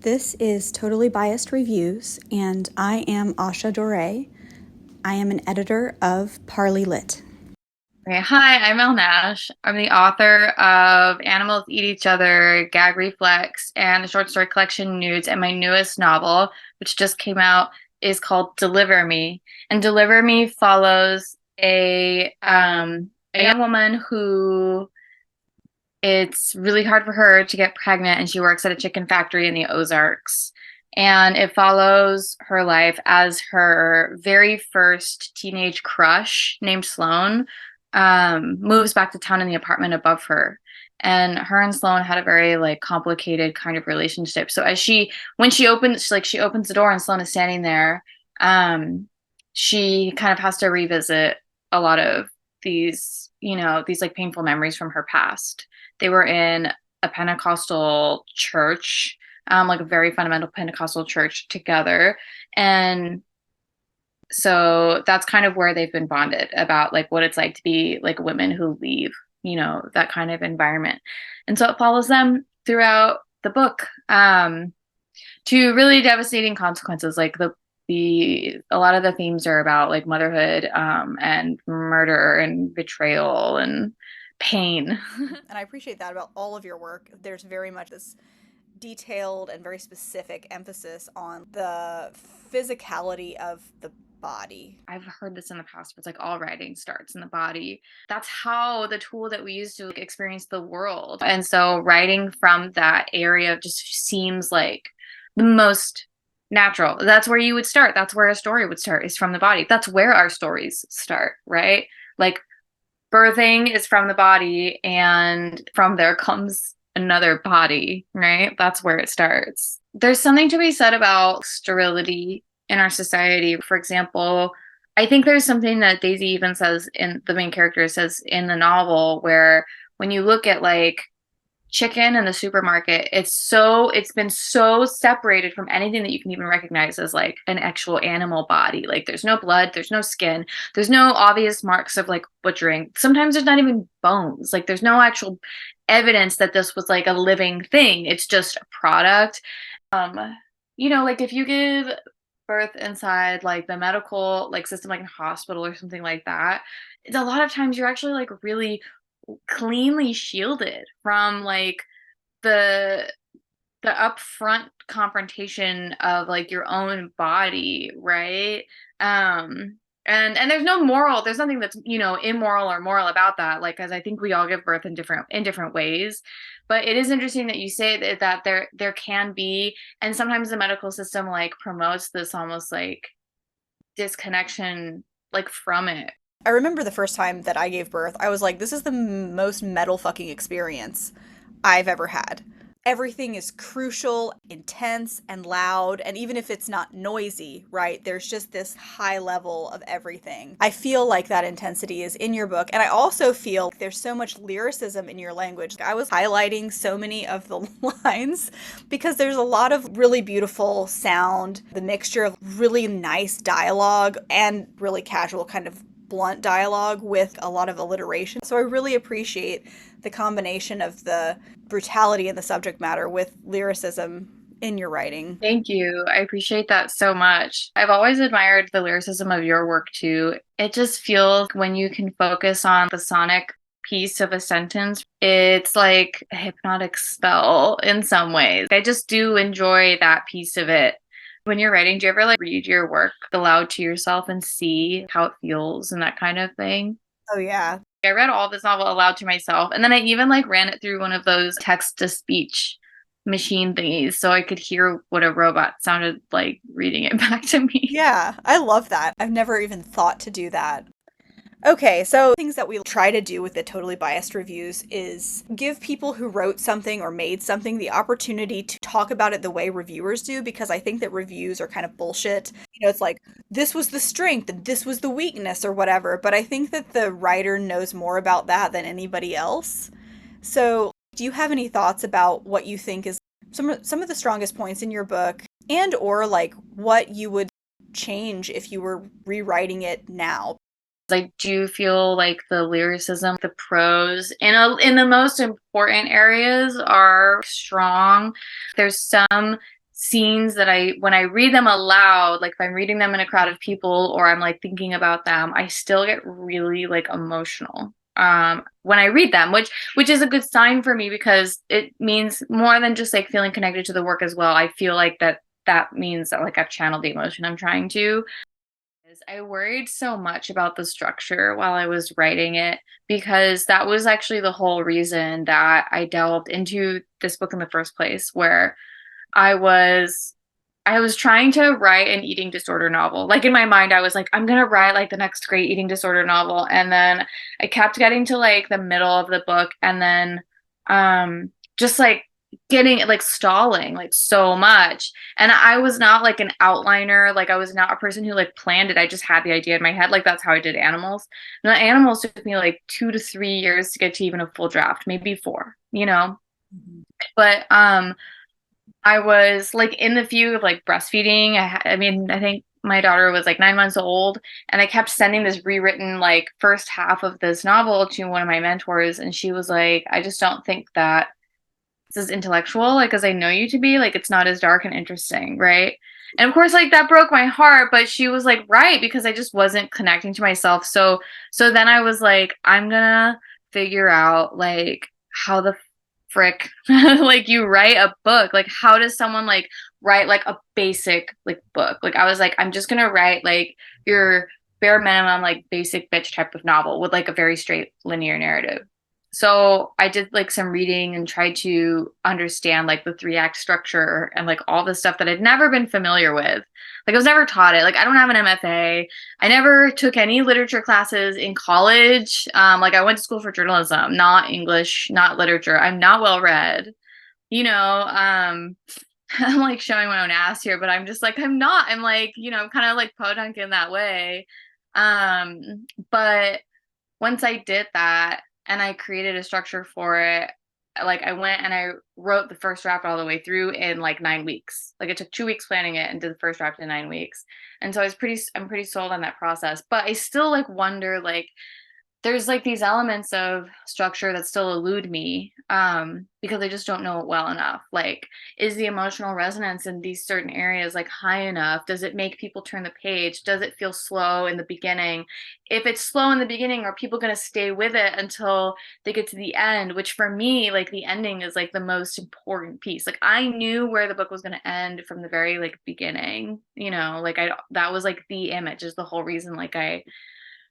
This is Totally Biased Reviews, and I am Asha Dore. I am an editor of Parley Lit. Okay, hi, I'm Elle Nash. I'm the author of Animals Eat Each Other, Gag Reflex, and the short story collection Nudes. And my newest novel, which just came out, is called Deliver Me. And Deliver Me follows a young woman who it's really hard for her to get pregnant, and she works at a chicken factory in the Ozarks. And it follows her life as her very first teenage crush, named Sloan, moves back to town in the apartment above her. And her and Sloan had a very complicated kind of relationship. So when she opens the door and Sloan is standing there, she kind of has to revisit a lot of these painful memories from her past. They were in a Pentecostal church, like a very fundamental Pentecostal church together. And so that's kind of where they've been bonded about what it's like to be women who leave, that kind of environment. And so it follows them throughout the book, to really devastating consequences. A lot of the themes are about motherhood, and murder and betrayal and pain. And I appreciate that about all of your work. There's very much this detailed and very specific emphasis on the physicality of the body. I've heard this in the past, but it's all writing starts in the body. That's how the tool that we use to experience the world. And so writing from that area just seems like the most natural. That's where you would start. That's where a story would start, is from the body. That's where our stories start, right? Birthing is from the body, and from there comes another body, right? That's where it starts. There's something to be said about sterility in our society. For example, I think there's something that Daisy even says, in the main character says in the novel, where when you look at chicken in the supermarket, it's been so separated from anything that you can even recognize as an actual animal body. There's no blood, there's no skin, there's no obvious marks of butchering. Sometimes there's not even bones. There's no actual evidence that this was a living thing. It's just a product. If you give birth inside the medical system, like a hospital or something like that, it's a lot of times you're actually really cleanly shielded from the the upfront confrontation of your own body, right? And there's nothing that's immoral or moral about that, because I think we all give birth in different ways. But it is interesting that you say that there can be, and sometimes the medical system promotes this almost disconnection from it. I remember the first time that I gave birth, I was like, this is the most metal fucking experience I've ever had. Everything is crucial, intense, and loud, and even if it's not noisy, right, there's just this high level of everything. I feel like that intensity is in your book, and I also feel there's so much lyricism in your language. I was highlighting so many of the lines because there's a lot of really beautiful sound, the mixture of really nice dialogue and really casual kind of blunt dialogue with a lot of alliteration. So I really appreciate the combination of the brutality in the subject matter with lyricism in your writing. Thank you. I appreciate that so much. I've always admired the lyricism of your work too. It just feels, when you can focus on the sonic piece of a sentence, it's like a hypnotic spell in some ways. I just do enjoy that piece of it. When you're writing, do you ever read your work aloud to yourself and see how it feels and that kind of thing? Oh yeah. I read all this novel aloud to myself, and then I even ran it through one of those text-to-speech machine thingies so I could hear what a robot sounded like reading it back to me. Yeah, I love that. I've never even thought to do that. Okay, so things that we try to do with the Totally Biased Reviews is give people who wrote something or made something the opportunity to talk about it the way reviewers do, because I think that reviews are kind of bullshit. It's this was the strength and this was the weakness or whatever, but I think that the writer knows more about that than anybody else. So, do you have any thoughts about what you think is some of the strongest points in your book, and or what you would change if you were rewriting it now? I do feel the lyricism, the prose, in the most important areas are strong. There's some scenes that when I read them aloud, like if I'm reading them in a crowd of people or I'm like thinking about them, I still get really like emotional when I read them, which is a good sign for me because it means more than just like feeling connected to the work as well. I feel like that means that like I've channeled the emotion I'm trying to. I worried so much about the structure while I was writing it because that was actually the whole reason that I delved into this book in the first place, where I was I was trying to write an eating disorder novel. Like in my mind, I was like, I'm gonna write like the next great eating disorder novel. And then I kept getting to like the middle of the book and then just like getting like stalling like so much. And I was not like an outliner, like I was not a person who like planned it. I just had the idea in my head. Like that's how I did animals. And the animals took me like 2 to 3 years to get to even a full draft, maybe four, you know. Mhm. But I was like in the view of like breastfeeding. I mean, I think my daughter was like 9 months old, and I kept sending this rewritten like first half of this novel to one of my mentors, and she was like, "I just don't think that this is intellectual, like as I know you to be. Like it's not as dark and interesting, right?" And of course, like that broke my heart, but she was like, "Right," because I just wasn't connecting to myself. So then I was like, "I'm gonna figure out like how the frick like you write a book. Like how does someone like write like a basic like book?" Like I was like, I'm just gonna write like your bare minimum like basic bitch type of novel with like a very straight linear narrative. So I did like some reading and tried to understand like the 3 act structure and like all the stuff that I'd never been familiar with. Like I was never taught it. Like I don't have an MFA. I never took any literature classes in college. Like I went to school for journalism, not English, not literature. I'm not well read. You know, I'm like showing my own ass here, but I'm just like I'm not. I'm like, I'm kind of like podunk in that way. But once I did that and I created a structure for it, like I went and I wrote the first draft all the way through in like 9 weeks. Like it took 2 weeks planning it and did the first draft in 9 weeks. And so I'm pretty sold on that process. But I still like wonder like there's like these elements of structure that still elude me because I just don't know it well enough. Like, is the emotional resonance in these certain areas like high enough? Does it make people turn the page? Does it feel slow in the beginning? If it's slow in the beginning, are people going to stay with it until they get to the end? Which for me, like the ending is like the most important piece. Like I knew where the book was going to end from the very like beginning, like that was like the image is the whole reason like I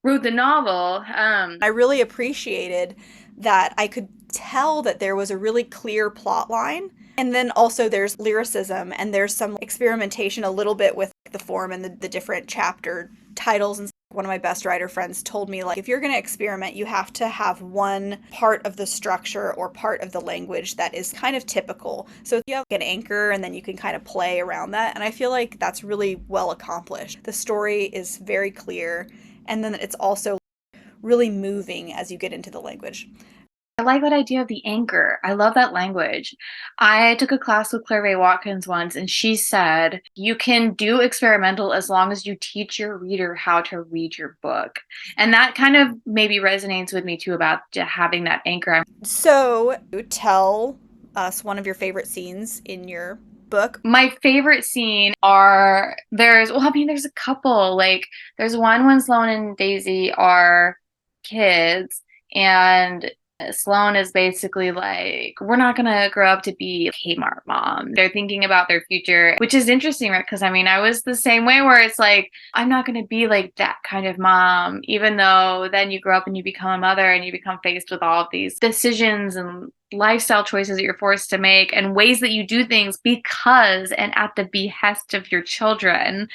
wrote the novel. I really appreciated that I could tell that there was a really clear plot line. And then also there's lyricism and there's some experimentation a little bit with the form and the different chapter titles. And one of my best writer friends told me, like, if you're going to experiment, you have to have one part of the structure or part of the language that is kind of typical. So you have an anchor and then you can kind of play around that. And I feel like that's really well accomplished. The story is very clear. And then it's also really moving as you get into the language. I like that idea of the anchor. I love that language. I took a class with Claire Ray Watkins once, and she said, you can do experimental as long as you teach your reader how to read your book. And that kind of maybe resonates with me too about having that anchor. So tell us one of your favorite scenes in your book. My favorite scene are there's a couple. Like there's one when Sloane and Daisy are kids and Sloane is basically like, we're not gonna grow up to be Kmart mom. They're thinking about their future, which is interesting, right? Because I mean, I was the same way where it's like, I'm not gonna be like that kind of mom, even though then you grow up and you become a mother and you become faced with all of these decisions and lifestyle choices that you're forced to make and ways that you do things because and at the behest of your children. And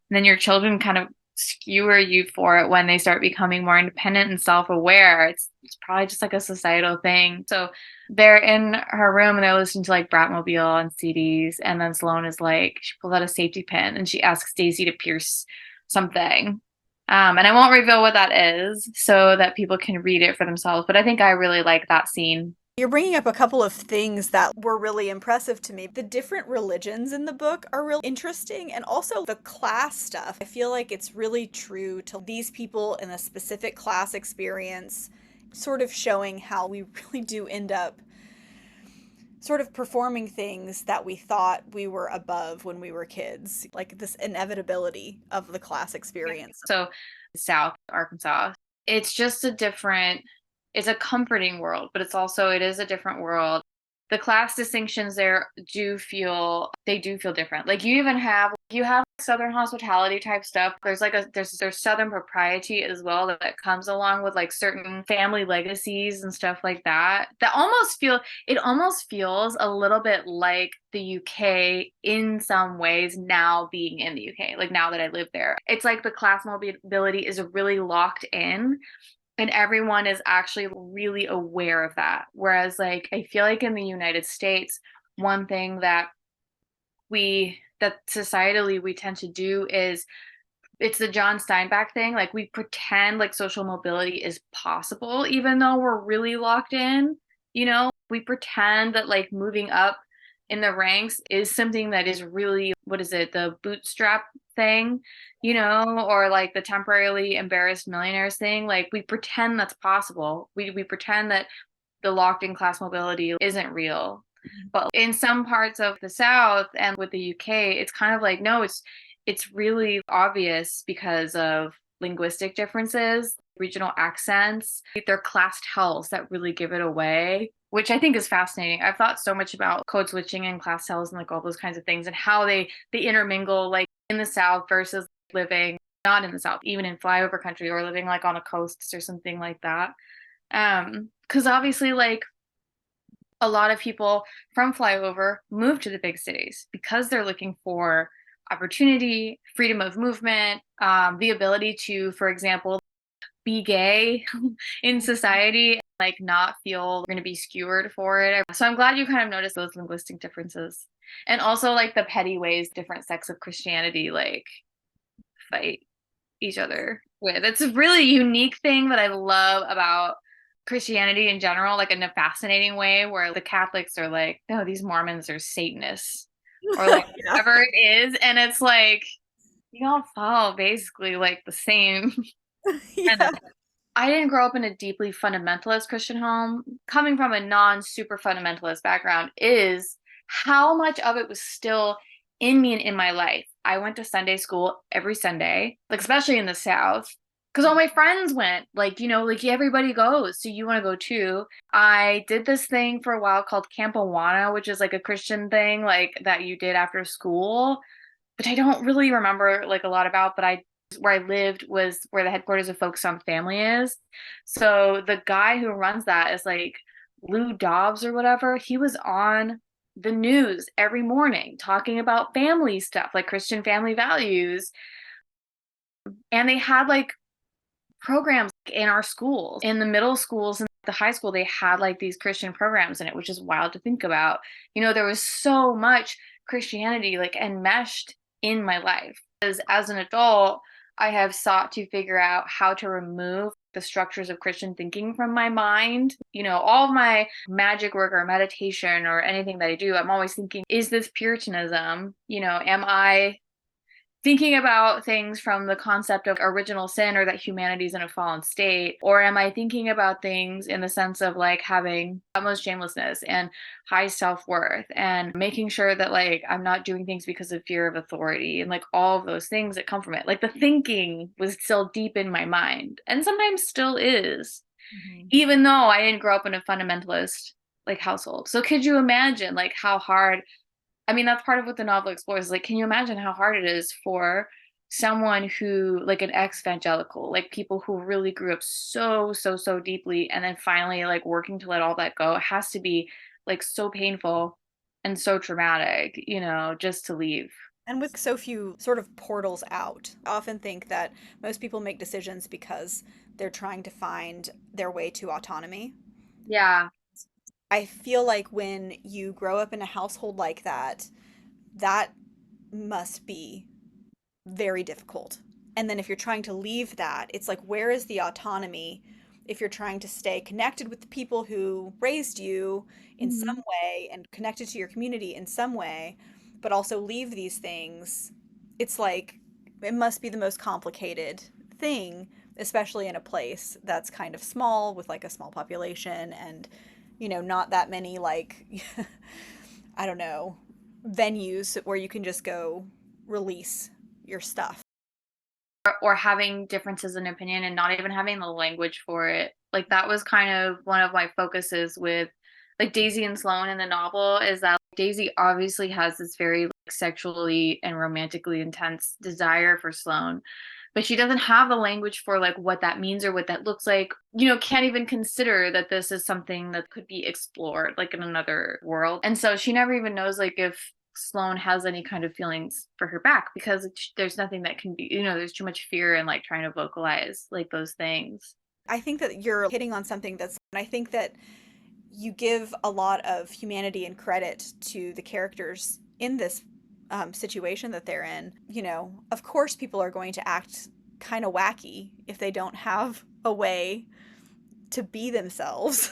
then your children kind of skewer you for it when they start becoming more independent and self-aware. It's probably just like a societal thing. So they're in her room and they're listening to like Bratmobile and CDs, and then Sloane is like, she pulls out a safety pin and she asks Daisy to pierce something. And I won't reveal what that is so that people can read it for themselves, but I think I really like that scene. You're bringing up a couple of things that were really impressive to me. The different religions in the book are really interesting, and also the class stuff. I feel like it's really true to these people in a specific class experience, sort of showing how we really do end up sort of performing things that we thought we were above when we were kids, like this inevitability of the class experience. So, South Arkansas, it's just a different, it's a comforting world, but it is a different world. The class distinctions there they do feel different. Like you have Southern hospitality type stuff. There's Southern propriety as well that comes along with like certain family legacies and stuff like that. It almost feels a little bit like the UK in some ways now being in the UK. Like now that I live there, it's like the class mobility is really locked in and everyone is actually really aware of that. Whereas, like, I feel like in the United States, one thing that societally we tend to do is it's the John Steinbeck thing. Like, we pretend like social mobility is possible, even though we're really locked in. We pretend that like moving up in the ranks is something that is really, what is it, the bootstrap thing, or like the temporarily embarrassed millionaires thing. Like we pretend that's possible. We pretend that the locked in class mobility isn't real. But in some parts of the South and with the UK, it's kind of like, no, it's really obvious because of linguistic differences, regional accents. They're class tells that really give it away, which I think is fascinating. I've thought so much about code switching and class tells and like all those kinds of things and how they intermingle like in the South versus living not in the South, even in flyover country or living like on a coast or something like that. Because obviously like a lot of people from flyover move to the big cities because they're looking for opportunity, freedom of movement, the ability to, for example, be gay in society, like not feel going to be skewered for it. So I'm glad you kind of noticed those linguistic differences. And also like the petty ways different sects of Christianity like fight each other with. It's a really unique thing that I love about Christianity in general, like in a fascinating way where the Catholics are like, no, these Mormons are Satanists or like Yeah. whatever it is. And it's like, you all follow basically like the same kind Yeah. of. I didn't grow up in a deeply fundamentalist Christian home. Coming from a non super fundamentalist background is how much of it was still in me and in my life. I went to Sunday school every Sunday, like especially in the South, because all my friends went. Like, like everybody goes, so you want to go too. I did this thing for a while called Camp Awana, which is like a Christian thing, like that you did after school, which I don't really remember like a lot about, but where I lived was where the headquarters of Focus on Family is. So the guy who runs that is like Lou Dobbs or whatever. He was on the news every morning talking about family stuff, like Christian family values. And they had like programs in our schools, in the middle schools and the high school, they had like these Christian programs in it, which is wild to think about. There was so much Christianity like enmeshed in my life. As an adult, I have sought to figure out how to remove the structures of Christian thinking from my mind. All of my magic work or meditation or anything that I do, I'm always thinking, is this Puritanism? Am I thinking about things from the concept of original sin or that humanity is in a fallen state? Or am I thinking about things in the sense of like having utmost shamelessness and high self-worth and making sure that like I'm not doing things because of fear of authority and like all of those things that come from it? Like the thinking was still deep in my mind and sometimes still is, even though I didn't grow up in a fundamentalist like household. So could you imagine like how hard, I mean, that's part of what the novel explores. Like, can you imagine how hard it is for someone who, like an ex-evangelical, like people who really grew up so, so, so deeply and then finally like working to let all that go? It has to be like so painful and so traumatic, just to leave. And with so few sort of portals out, I often think that most people make decisions because they're trying to find their way to autonomy. Yeah. I feel like when you grow up in a household like that, that must be very difficult. And then if you're trying to leave that, it's like, where is the autonomy if you're trying to stay connected with the people who raised you in some Mhm. way and connected to your community in some way, but also leave these things? It's like, it must be the most complicated thing, especially in a place that's kind of small with like a small population and not that many like I don't know, venues where you can just go release your stuff. Or having differences in opinion and not even having the language for it. Like that was kind of one of my focuses with like Daisy and Sloane in the novel, is that Daisy obviously has this very like sexually and romantically intense desire for Sloane, but she doesn't have the language for like what that means or what that looks like. Can't even consider that this is something that could be explored like in another world. And so she never even knows like if Sloane has any kind of feelings for her back, because there's nothing that can be, there's too much fear in like trying to vocalize like those things. I think that you're hitting on something and I think that you give a lot of humanity and credit to the characters in this situation that they're in. Of course, people are going to act kind of wacky if they don't have a way to be themselves.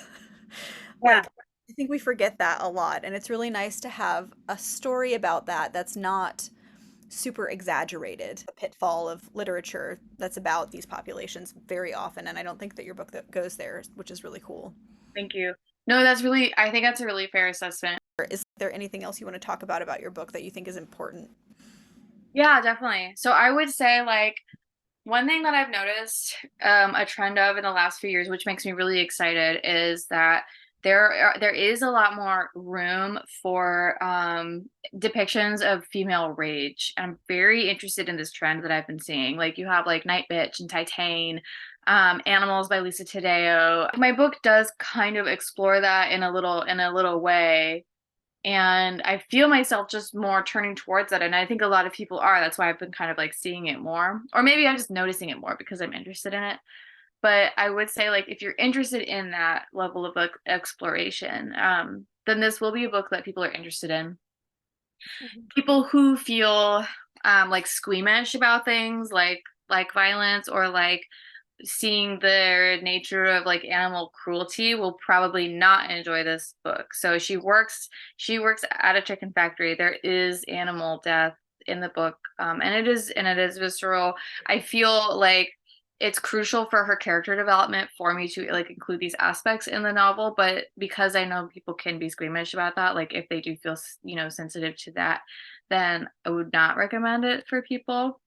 Yeah. Like, I think we forget that a lot. And it's really nice to have a story about that that's not super exaggerated. A pitfall of literature that's about these populations very often. And I don't think that your book that goes there, which is really cool. Thank you. No, I think that's a really fair assessment. Is there anything else you want to talk about your book that you think is important? Yeah, definitely. So I would say like one thing that I've noticed a trend of in the last few years, which makes me really excited, is that there is a lot more room for depictions of female rage. I'm very interested in this trend that I've been seeing. Like you have like Night Bitch and Titane, Animals by Lisa Taddeo. My book does kind of explore that in a little way, and I feel myself just more turning towards that, and I think a lot of people are. That's why I've been kind of like seeing it more, or maybe I'm just noticing it more because I'm interested in it. But I would say like if you're interested in that level of like exploration, then this will be a book that people are interested in. People who feel like squeamish about things like violence or like seeing the nature of like animal cruelty will probably not enjoy this book. So she works at a chicken factory. There is animal death in the book, and it is visceral. I feel like it's crucial for her character development for me to like include these aspects in the novel, but because I know people can be squeamish about that, like if they do feel sensitive to that, then I would not recommend it for people.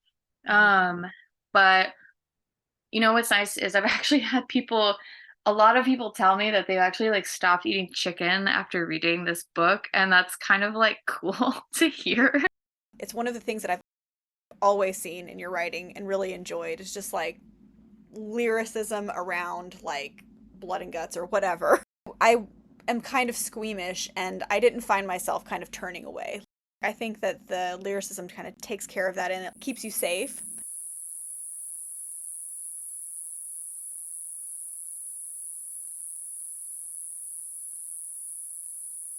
But what's nice is I've actually had a lot of people tell me that they've actually like stopped eating chicken after reading this book, and that's kind of like cool to hear. It's one of the things that I've always seen in your writing and really enjoyed is just like lyricism around like blood and guts or whatever. I am kind of squeamish and I didn't find myself kind of turning away. I think that the lyricism kind of takes care of that and it keeps you safe.